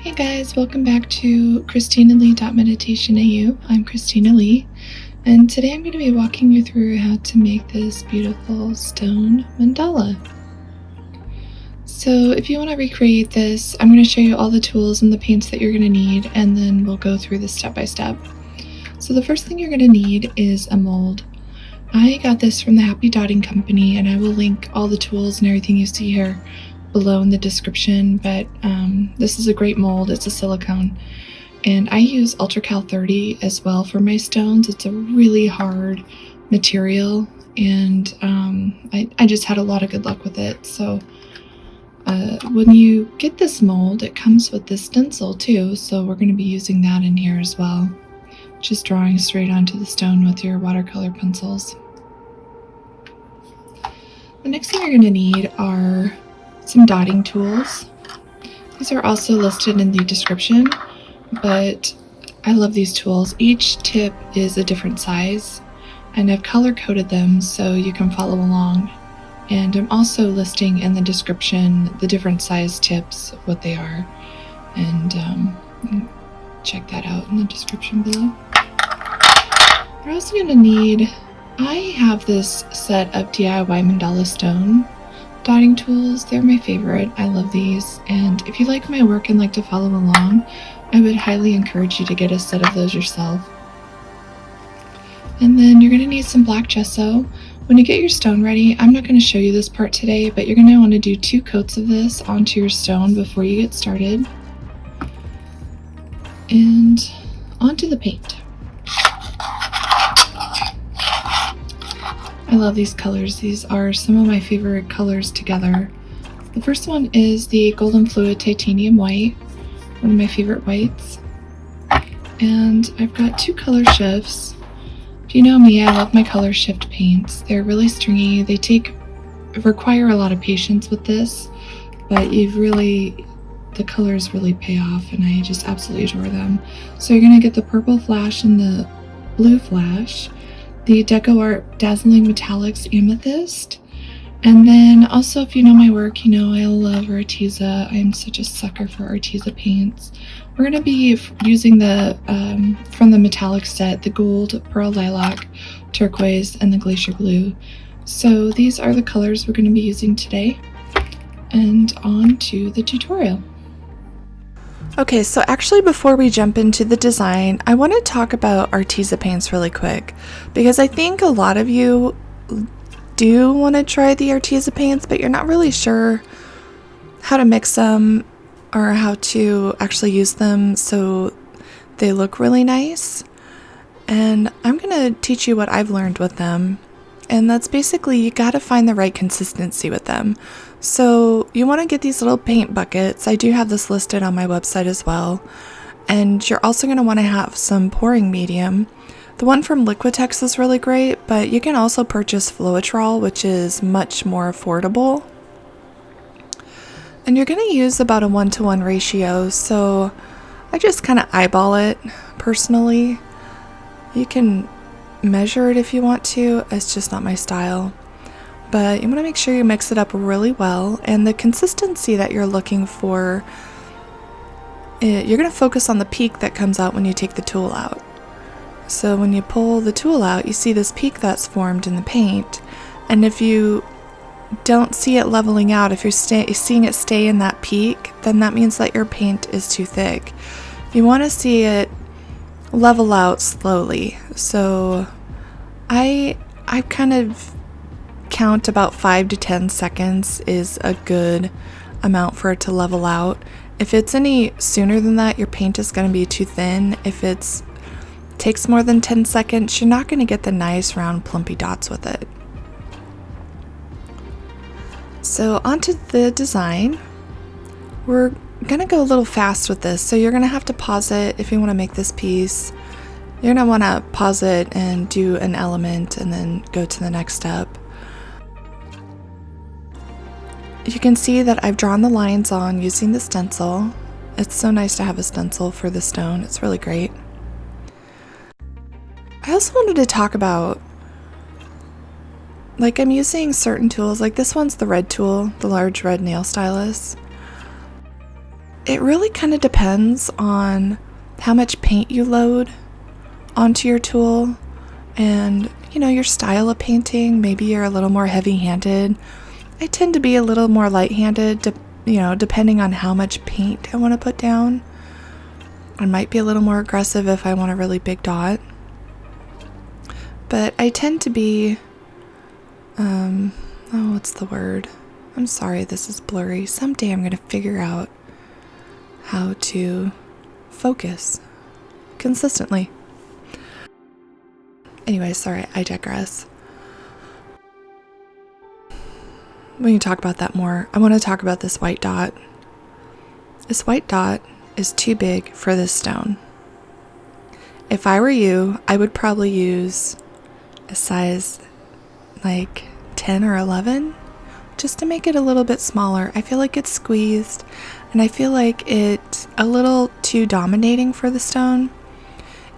Hey guys, welcome back to ChristinaLee.MeditationAU. I'm Christina Lee, and today I'm going to be walking you through how to make this beautiful stone mandala. So if you want to recreate this, I'm going to show you all the tools and the paints that you're going to need, and then we'll go through this step by step. So the first thing you're going to need is a mold. I got this from the Happy Dotting Company, and I will link all the tools and everything you see here below in the description, but this is a great mold. It's a silicone, and I use Ultracal 30 as well for my stones. It's a really hard material, and I just had a lot of good luck with it. So when you get this mold, it comes with this stencil too, so we're going to be using that in here as well, just drawing straight onto the stone with your watercolor pencils. The next thing you're going to need are some dotting tools. These are also listed in the description, but I love these tools. Each tip is a different size, and I've color coded them so you can follow along. And I'm also listing in the description the different size tips, what they are, and check that out in the description below. We're also going to need, I have this set of DIY mandala stone dotting tools. They're my favorite. I love these, and if you like my work and like to follow along, I would highly encourage you to get a set of those yourself. And then you're going to need some black gesso. When you get your stone ready, I'm not going to show you this part today, but you're going to want to do 2 coats of this onto your stone before you get started. And onto the paint. I love these colors. These are some of my favorite colors together. The first one is the Golden Fluid Titanium White, one of my favorite whites. And I've got 2 color shifts. If you know me, I love my color shift paints. They're really stringy. They require a lot of patience with this, but the colors really pay off, and I just absolutely adore them. So you're going to get the purple flash and the blue flash, the Deco Art Dazzling Metallics Amethyst, and then also, if you know my work, you know I love Arteza. I am such a sucker for Arteza paints. We're going to be using the from the metallic set, the gold, pearl lilac, turquoise, and the glacier blue. So these are the colors we're going to be using today, and on to the tutorial. Okay, so actually before we jump into the design, I want to talk about Arteza paints really quick, because I think a lot of you do want to try the Arteza paints, but you're not really sure how to mix them or how to actually use them so they look really nice. And I'm going to teach you what I've learned with them, and that's basically you got to find the right consistency with them. So you want to get these little paint buckets. I do have this listed on my website as well. And you're also going to want to have some pouring medium. The one from Liquitex is really great, but you can also purchase Ultracal, which is much more affordable. And you're going to use about a 1-to-1 ratio, so I just kind of eyeball it personally. You can measure it if you want to, it's just not my style. But you want to make sure you mix it up really well, and the consistency that you're looking for, you're going to focus on the peak that comes out when you take the tool out. So when you pull the tool out, you see this peak that's formed in the paint, and if you don't see it leveling out, if you're seeing it stay in that peak, then that means that your paint is too thick. You want to see it level out slowly. So I kind of count about 5 to 10 seconds is a good amount for it to level out. If it's any sooner than that, your paint is going to be too thin. If it takes more than 10 seconds, you're not going to get the nice round plumpy dots with it. So onto the design. We're going to go a little fast with this, so you're going to have to pause it if you want to make this piece. You're going to want to pause it and do an element and then go to the next step. You can see that I've drawn the lines on using the stencil. It's so nice to have a stencil for the stone. It's really great. I also wanted to talk about, like, I'm using certain tools. Like this one's the red tool, the large red nail stylus. it really kind of depends on how much paint you load onto your tool and, you know, your style of painting. Maybe you're a little more heavy-handed. I tend to be a little more light-handed, you know, depending on how much paint I want to put down. I might be a little more aggressive if I want a really big dot. But I tend to be, what's the word? I'm sorry, this is blurry. Someday I'm going to figure out how to focus consistently. Anyway, sorry, I digress. We can talk about that more. I want to talk about this white dot. This white dot is too big for this stone. If I were you, I would probably use a size like 10 or 11 just to make it a little bit smaller. I feel like it's squeezed and I feel like it's a little too dominating for the stone.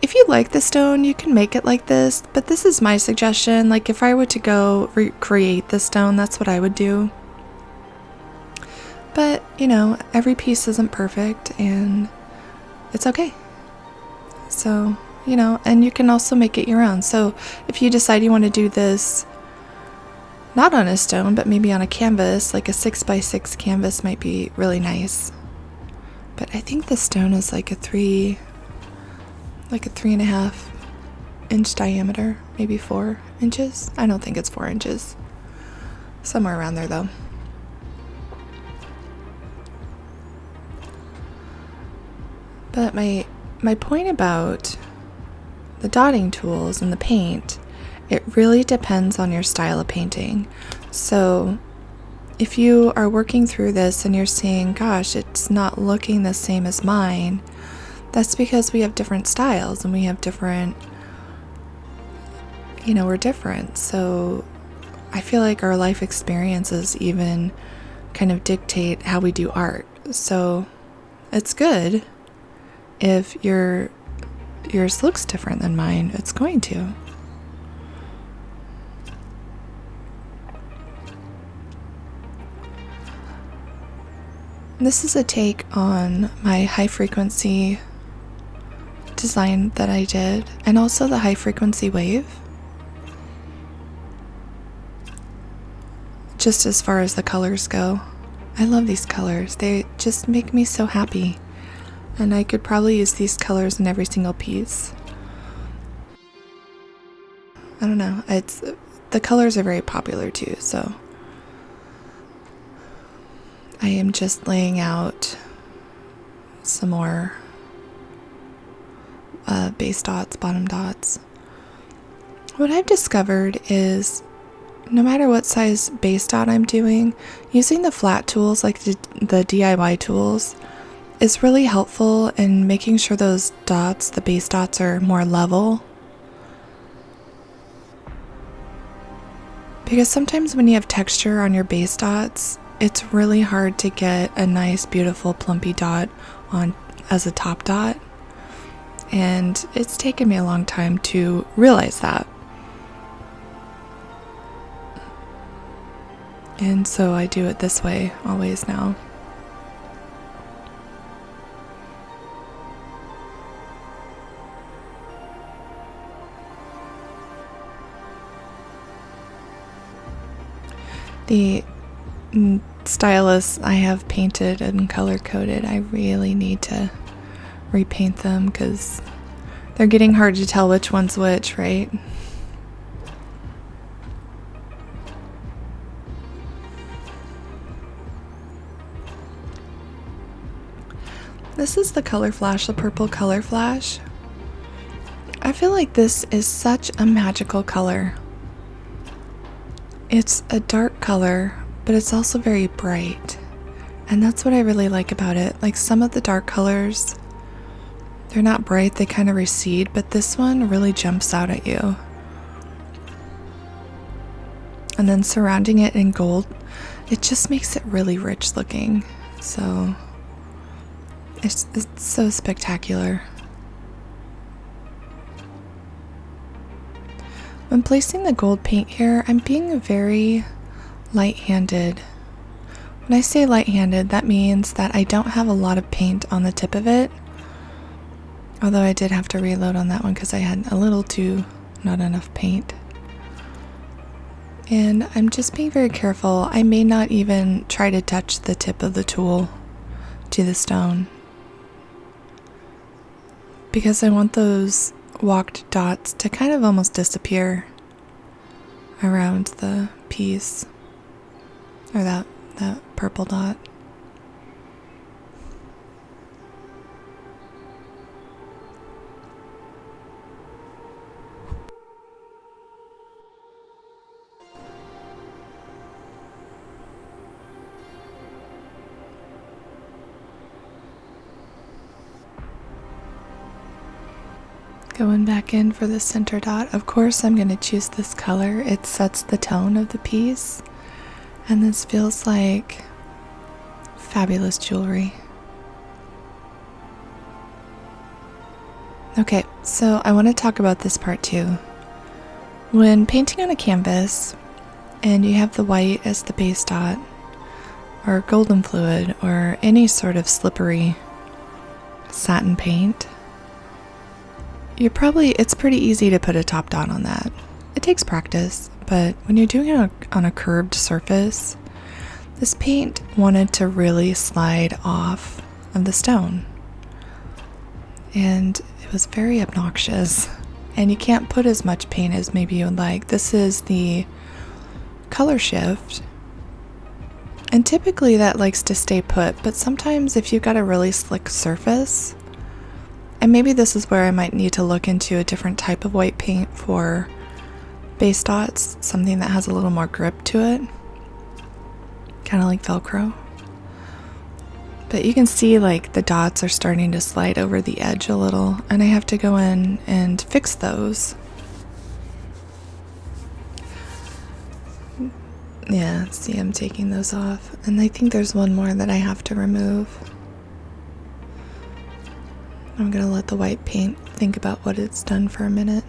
If you like the stone, you can make it like this, but this is my suggestion. Like if I were to go recreate the stone, that's what I would do. But, you know, every piece isn't perfect and it's okay. So, you know, and you can also make it your own. So if you decide you want to do this not on a stone, but maybe on a canvas, like a 6x6 canvas might be really nice. But I think the stone is like a 3.5 inch diameter, maybe 4 inches. I don't think it's 4 inches. Somewhere around there though. But my point about the dotting tools and the paint, it really depends on your style of painting. So if you are working through this and you're seeing, gosh, it's not looking the same as mine, that's because we have different styles and we have different, you know, we're different. So I feel like our life experiences even kind of dictate how we do art. So it's good if yours looks different than mine. It's going to. This is a take on my high frequency design that I did, and also the high frequency wave. Just as far as the colors go, I love these colors. They just make me so happy. And I could probably use these colors in every single piece. I don't know. The colors are very popular too, so I am just laying out some more base dots, bottom dots. What I've discovered is no matter what size base dot I'm doing, using the flat tools like the DIY tools is really helpful in making sure those dots, the base dots, are more level. Because sometimes when you have texture on your base dots, it's really hard to get a nice, beautiful, plumpy dot on as a top dot. And it's taken me a long time to realize that. And so I do it this way always now. The stylus I have painted and color coded, I really need to repaint them because they're getting hard to tell which one's which, right? This is the Color Flash, the purple Color Flash. I feel like this is such a magical color. It's a dark color, but it's also very bright. And that's what I really like about it. Like some of the dark colors, they're not bright, they kind of recede, but this one really jumps out at you. And then surrounding it in gold, it just makes it really rich looking. So it's so spectacular. When placing the gold paint here, I'm being very light-handed When I say light-handed, that means that I don't have a lot of paint on the tip of it. Although I did have to reload on that one because I had a little too not enough paint. And I'm just being very careful. I may not even try to touch the tip of the tool to the stone, because I want those walked dots to kind of almost disappear around the piece, or that purple dot. Going back in for the center dot. Of course, I'm going to choose this color. It sets the tone of the piece, and this feels like fabulous jewelry. Okay, so I want to talk about this part too. When painting on a canvas and you have the white as the base dot, or golden fluid, or any sort of slippery satin paint, it's pretty easy to put a top dot on that. It takes practice, but when you're doing it on a curved surface, this paint wanted to really slide off of the stone. And it was very obnoxious. And you can't put as much paint as maybe you would like. This is the color shift. And typically that likes to stay put, but sometimes if you've got a really slick surface, and maybe this is where I might need to look into a different type of white paint for base dots, something that has a little more grip to it, kind of like Velcro. But you can see like the dots are starting to slide over the edge a little, and I have to go in and fix those. Yeah, see, I'm taking those off, and I think there's one more that I have to remove. I'm gonna let the white paint think about what it's done for a minute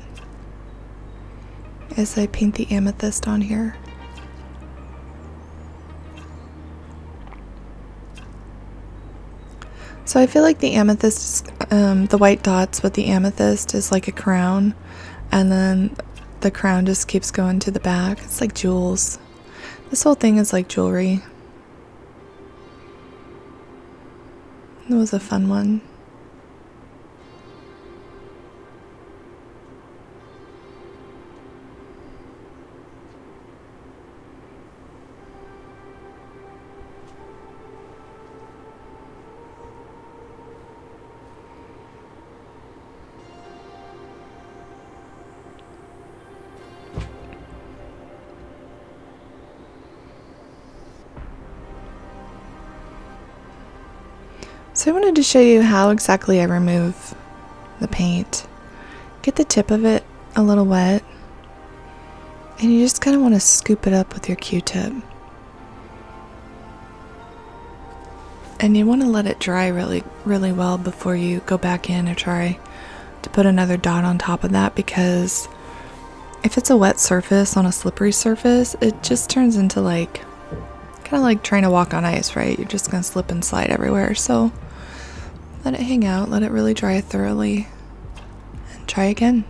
as I paint the amethyst on here. So I feel like the amethyst, the white dots with the amethyst is like a crown, and then the crown just keeps going to the back. It's like jewels. This whole thing is like jewelry. It was a fun one. So I wanted to show you how exactly I remove the paint. Get the tip of it a little wet, and you just kind of want to scoop it up with your Q-tip. And you want to let it dry really, really well before you go back in or try to put another dot on top of that, because if it's a wet surface on a slippery surface, it just turns into like, kind of like trying to walk on ice, right? You're just going to slip and slide everywhere. So let it hang out, let it really dry thoroughly, and try again.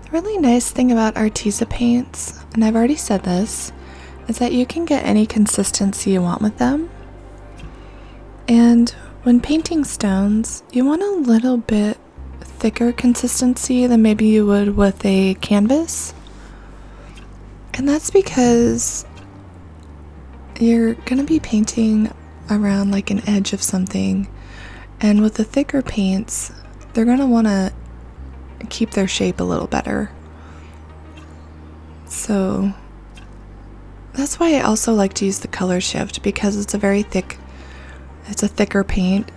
The really nice thing about Arteza paints, and I've already said this, is that you can get any consistency you want with them. And when painting stones, you want a little bit thicker consistency than maybe you would with a canvas. And that's because you're going to be painting around like an edge of something, and with the thicker paints, they're going to want to keep their shape a little better. So That's why I also like to use the color shift, because it's a thicker paint.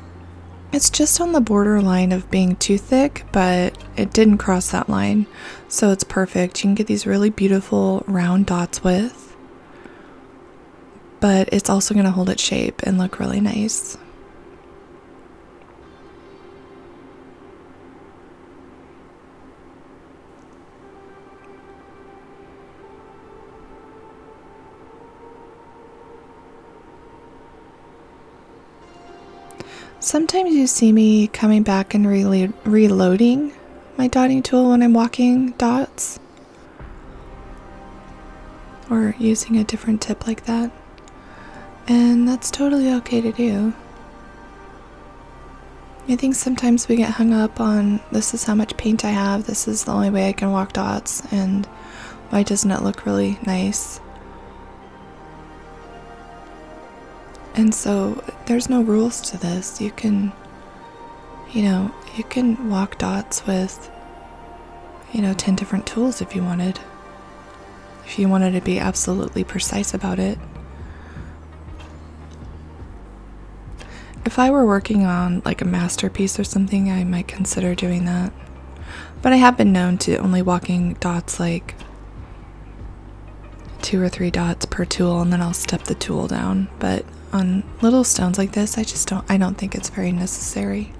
It's just on the borderline of being too thick, but it didn't cross that line, so it's perfect. You can get these really beautiful round dots with, but it's also going to hold its shape and look really nice. Sometimes you see me coming back and reloading my dotting tool when I'm walking dots, or using a different tip like that, and that's totally okay to do. I think sometimes we get hung up on, this is how much paint I have, this is the only way I can walk dots, and why doesn't it look really nice? And so there's no rules to this. You can walk dots with, 10 different tools if you wanted. If you wanted to be absolutely precise about it. If I were working on like a masterpiece or something, I might consider doing that. But I have been known to only walking dots like 2 or 3 dots per tool, and then I'll step the tool down. But on little stones like this, I don't think it's very necessary.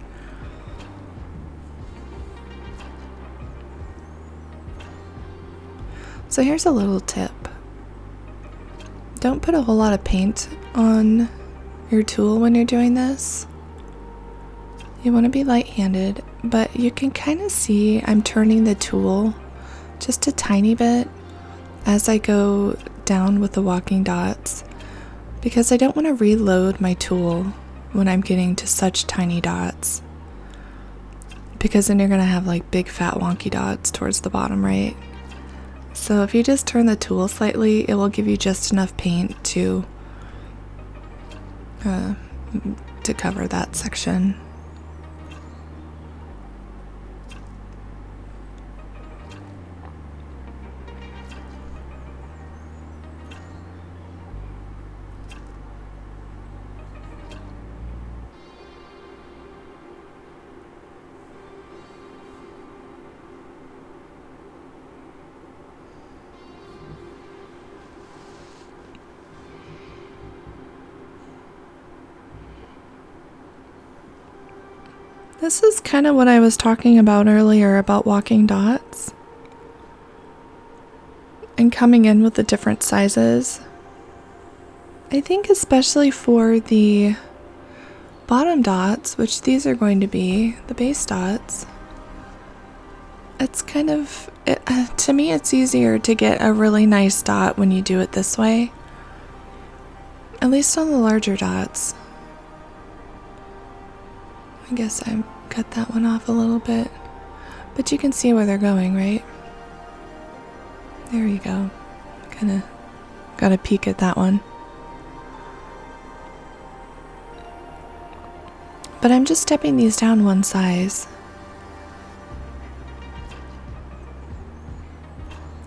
So here's a little tip. Don't put a whole lot of paint on your tool when you're doing this. You want to be light-handed, but you can kind of see I'm turning the tool just a tiny bit as I go down with the walking dots, because I don't want to reload my tool when I'm getting to such tiny dots, because then you're going to have like big fat wonky dots towards the bottom, right? So if you just turn the tool slightly, it will give you just enough paint to cover that section. This is kind of what I was talking about earlier about walking dots and coming in with the different sizes. I think especially for the bottom dots, which these are going to be, the base dots, it's kind of, to me it's easier to get a really nice dot when you do it this way, at least on the larger dots. I guess I cut that one off a little bit, but you can see where they're going, right? There you go. Kind of got a peek at that one. But I'm just stepping these down one size.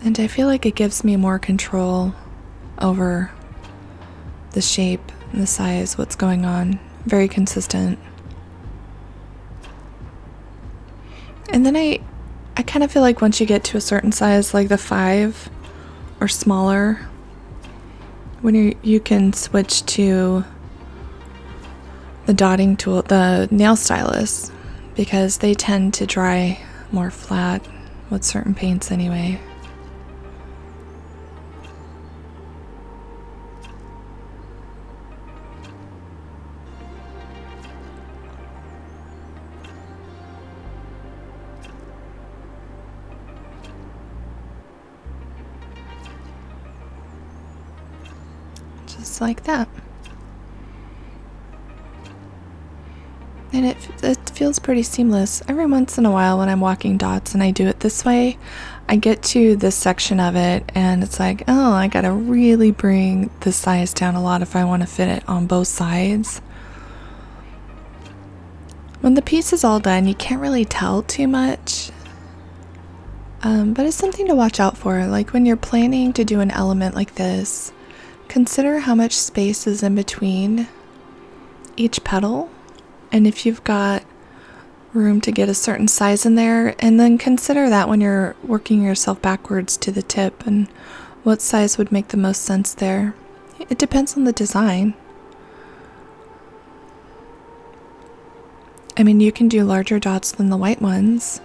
And I feel like it gives me more control over the shape and the size, what's going on. Very consistent. And then I kind of feel like once you get to a certain size, like the 5 or smaller, when you can switch to the dotting tool, the nail stylus, because they tend to dry more flat with certain paints anyway. Just like that. And it feels pretty seamless. Every once in a while when I'm walking dots and I do it this way, I get to this section of it and it's like, oh, I gotta really bring the size down a lot if I want to fit it on both sides. When the piece is all done, you can't really tell too much. But it's something to watch out for. Like when you're planning to do an element like this, consider how much space is in between each petal, and if you've got room to get a certain size in there, and then consider that when you're working yourself backwards to the tip and what size would make the most sense there. It depends on the design. I mean, you can do larger dots than the white ones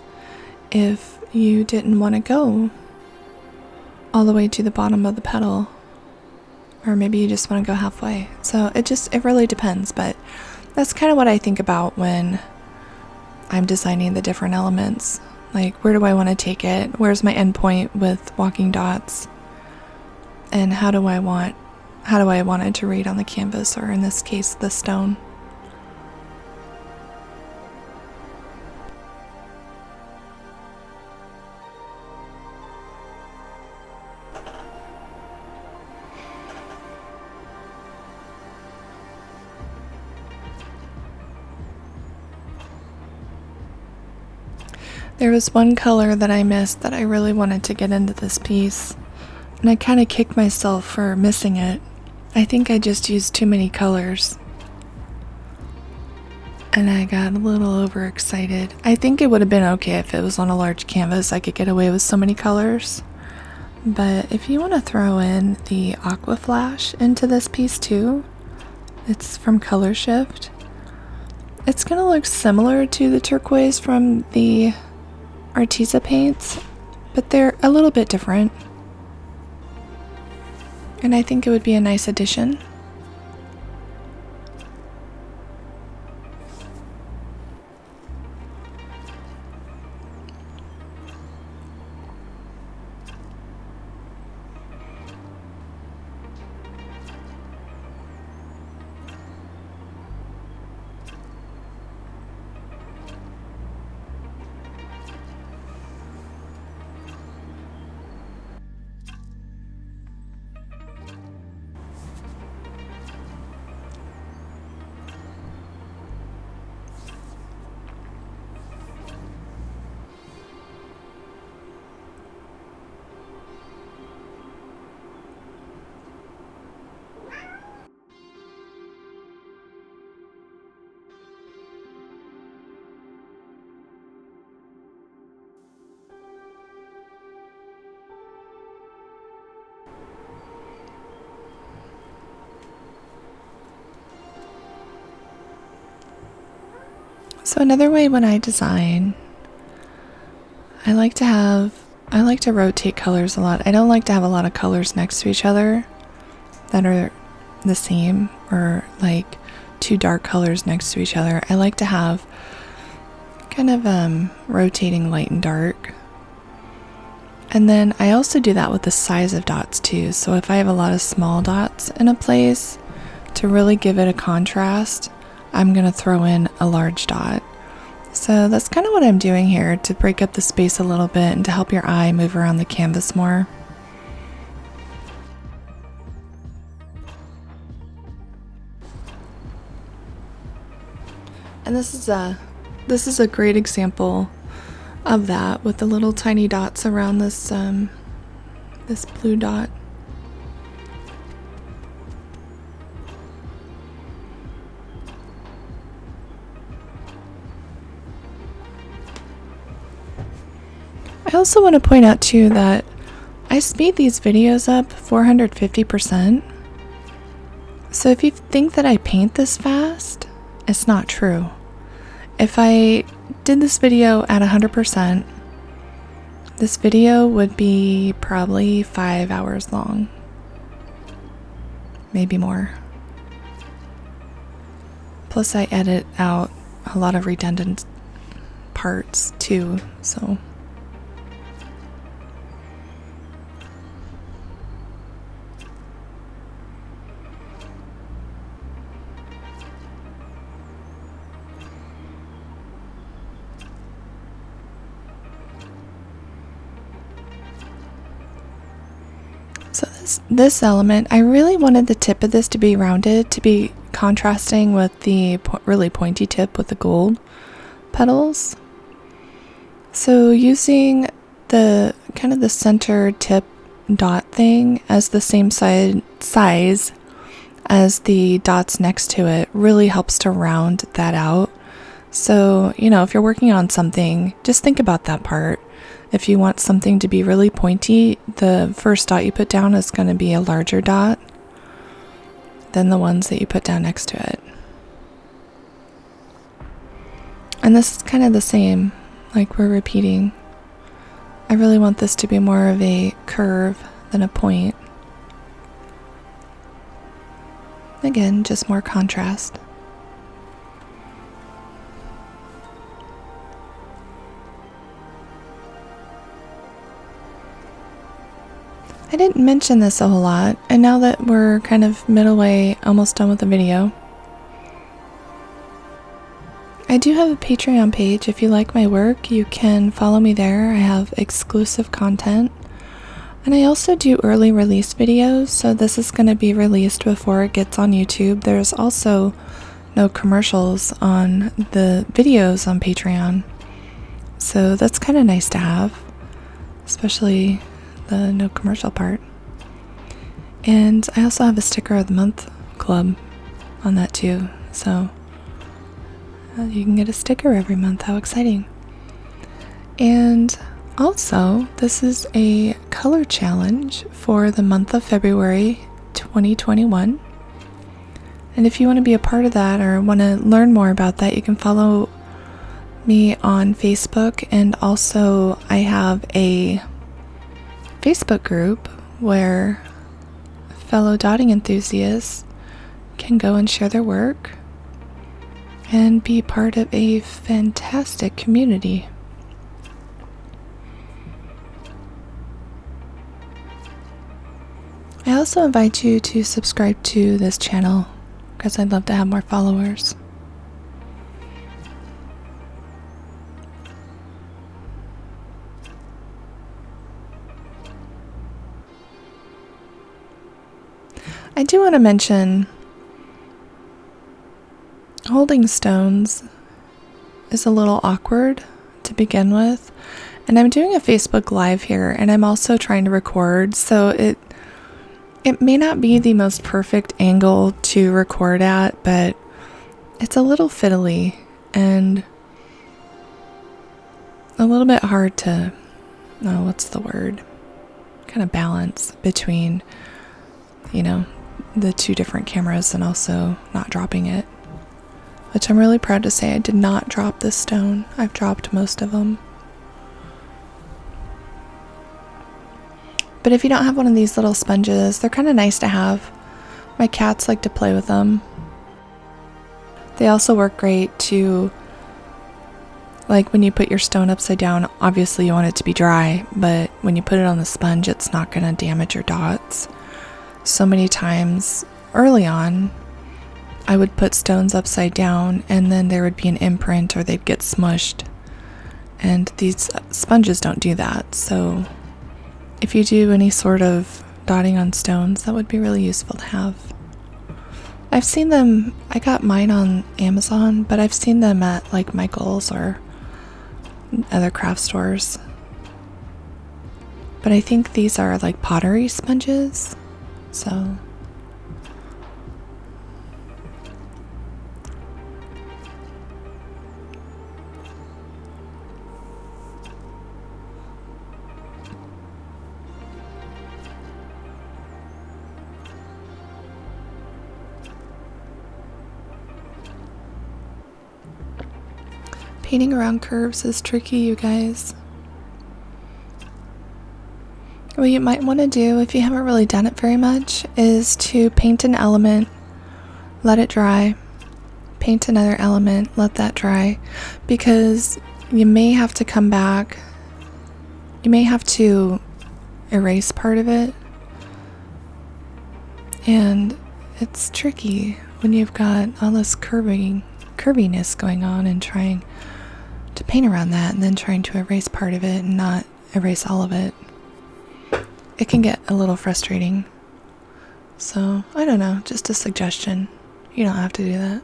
if you didn't want to go all the way to the bottom of the petal, or maybe you just want to go halfway. So it really depends, but that's kind of what I think about when I'm designing the different elements. Like, where do I want to take it? Where's my endpoint with walking dots? And how do I want it to read on the canvas, or in this case, the stone? There was one color that I missed that I really wanted to get into this piece, and I kind of kicked myself for missing it. I think I just used too many colors, and I got a little overexcited. I think it would have been okay if it was on a large canvas. I could get away with so many colors. But if you want to throw in the Aqua Flash into this piece too, it's from Color Shift. It's going to look similar to the turquoise from the Arteza paints, but they're a little bit different. And I think it would be a nice addition. So another way when I design, I like to rotate colors a lot. I don't like to have a lot of colors next to each other that are the same, or like two dark colors next to each other. I like to have kind of rotating light and dark. And then I also do that with the size of dots too. So if I have a lot of small dots in a place, to really give it a contrast, I'm going to throw in a large dot. So that's kind of what I'm doing here, to break up the space a little bit and to help your eye move around the canvas more. And this is a great example of that, with the little tiny dots around this this blue dot. I also want to point out too that I speed these videos up 450%. So if you think that I paint this fast, it's not true. If I did this video at 100%, this video would be probably 5 hours long. Maybe more. Plus I edit out a lot of redundant parts too, so... So this element, I really wanted the tip of this to be rounded, to be contrasting with the really pointy tip with the gold petals. So using the kind of the center tip dot thing as the same size as the dots next to it really helps to round that out. So, you know, if you're working on something, just think about that part. If you want something to be really pointy, the first dot you put down is going to be a larger dot than the ones that you put down next to it. And this is kind of the same, like we're repeating. I really want this to be more of a curve than a point. Again, just more contrast. I didn't mention this a whole lot, and now that we're kind of middle way, almost done with the video, I do have a Patreon page. If you like my work, you can follow me there. I have exclusive content, and I also do early release videos, so this is going to be released before it gets on YouTube. There's also no commercials on the videos on Patreon, so that's kind of nice to have, especially the no commercial part. And I also have a sticker of the month club on that too, so you can get a sticker every month. How exciting. And also, this is a color challenge for the month of February 2021, and if you want to be a part of that or want to learn more about that, you can follow me on Facebook. And also I have a Facebook group where fellow dotting enthusiasts can go and share their work and be part of a fantastic community. I also invite you to subscribe to this channel because I'd love to have more followers. I do want to mention holding stones is a little awkward to begin with, and I'm doing a Facebook Live here, and I'm also trying to record, so it may not be the most perfect angle to record at, but it's a little fiddly and a little bit hard to, what's the word? Kind of balance between, you know, the two different cameras and also not dropping it. Which I'm really proud to say I did not drop this stone. I've dropped most of them. But if you don't have one of these little sponges, they're kind of nice to have. My cats like to play with them. They also work great to, like when you put your stone upside down, obviously you want it to be dry, but when you put it on the sponge, it's not going to damage your dots. So many times early on, I would put stones upside down and then there would be an imprint or they'd get smushed. And these sponges don't do that. So if you do any sort of dotting on stones, that would be really useful to have. I've seen them, I got mine on Amazon, but I've seen them at like Michael's or other craft stores. But I think these are like pottery sponges. So painting around curves is tricky, you guys. What you might want to do, if you haven't really done it very much, is to paint an element, let it dry, paint another element, let that dry, because you may have to come back, you may have to erase part of it, and it's tricky when you've got all this curviness going on and trying to paint around that and then trying to erase part of it and not erase all of it. It can get a little frustrating. So, I don't know, just a suggestion. You don't have to do that.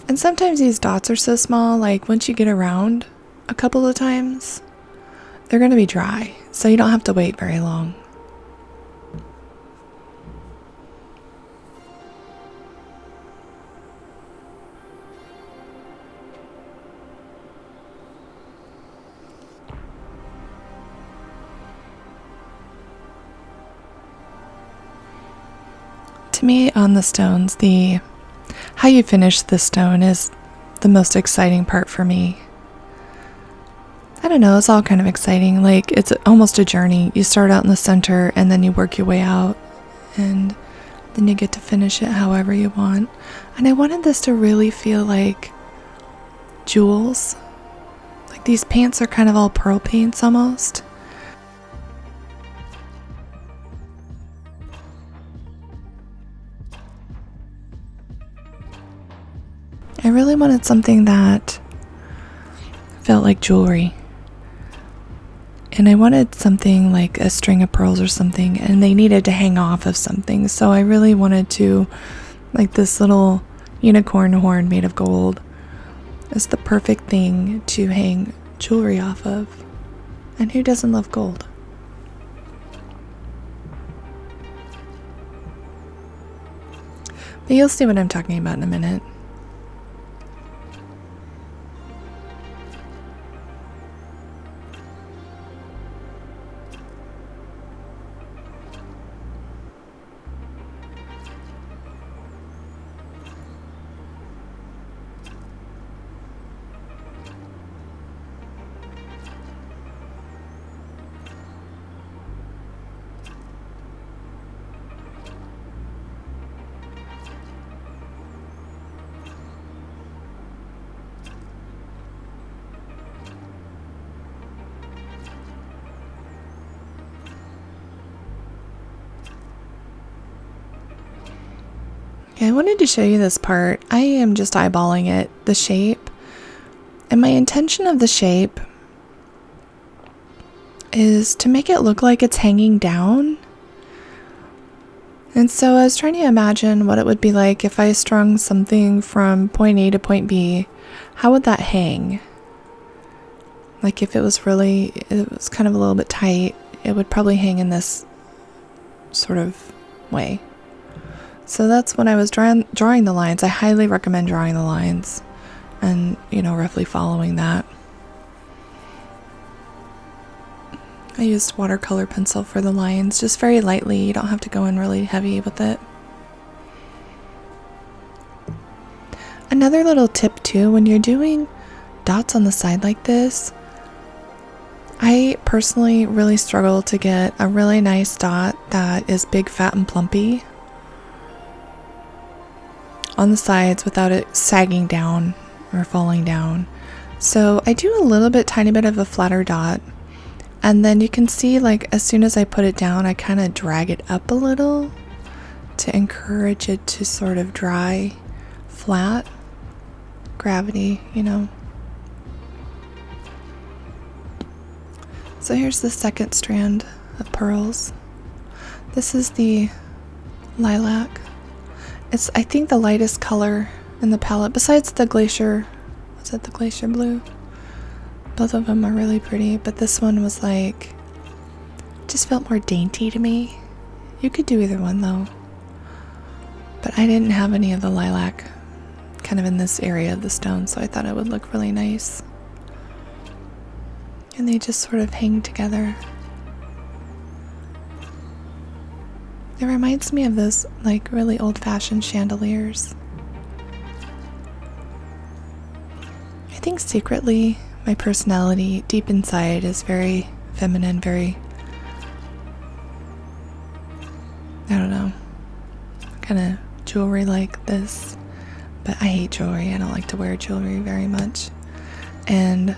And sometimes these dots are so small, like once you get around a couple of times, they're going to be dry. So you don't have to wait very long. To me, on the stones, how you finish the stone is the most exciting part for me. I don't know, it's all kind of exciting. Like, it's almost a journey. You start out in the center and then you work your way out, and then you get to finish it however you want. And I wanted this to really feel like jewels. Like, these paints are kind of all pearl paints almost. I really wanted something that felt like jewelry. And I wanted something like a string of pearls or something, and they needed to hang off of something. So I really wanted to, like, this little unicorn horn made of gold is the perfect thing to hang jewelry off of. And who doesn't love gold? But you'll see what I'm talking about in a minute. I wanted to show you this part. I am just eyeballing it, the shape. And my intention of the shape is to make it look like it's hanging down. And so I was trying to imagine what it would be like if I strung something from point A to point B. How would that hang? Like, if it was kind of a little bit tight, it would probably hang in this sort of way. So that's when I was drawing the lines. I highly recommend drawing the lines and, roughly following that. I used watercolor pencil for the lines, just very lightly. You don't have to go in really heavy with it. Another little tip too, when you're doing dots on the side like this, I personally really struggle to get a really nice dot that is big, fat, and plumpy on the sides without it sagging down or falling down. So I do a little bit, tiny bit of a flatter dot, and then you can see, like, as soon as I put it down, I kind of drag it up a little to encourage it to sort of dry flat. Gravity, So here's the second strand of pearls. This is the lilac. It's, I think, the lightest color in the palette, besides the glacier. Was it the glacier blue? Both of them are really pretty, but this one was like, just felt more dainty to me. You could do either one though. But I didn't have any of the lilac kind of in this area of the stone, so I thought it would look really nice. And they just sort of hang together. It reminds me of those, like, really old-fashioned chandeliers. I think secretly my personality deep inside is very feminine, very, I don't know, kind of jewelry like this. But I hate jewelry. I don't like to wear jewelry very much. And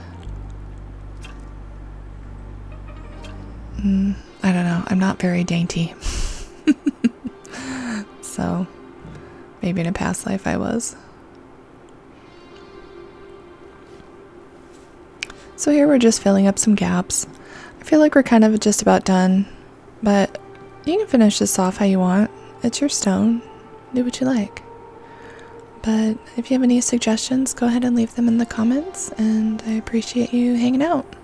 I don't know, I'm not very dainty. So maybe in a past life I was. So here we're just filling up some gaps. I feel like we're kind of just about done, but you can finish this off how you want. It's your stone. Do what you like. But if you have any suggestions, go ahead and leave them in the comments, and I appreciate you hanging out.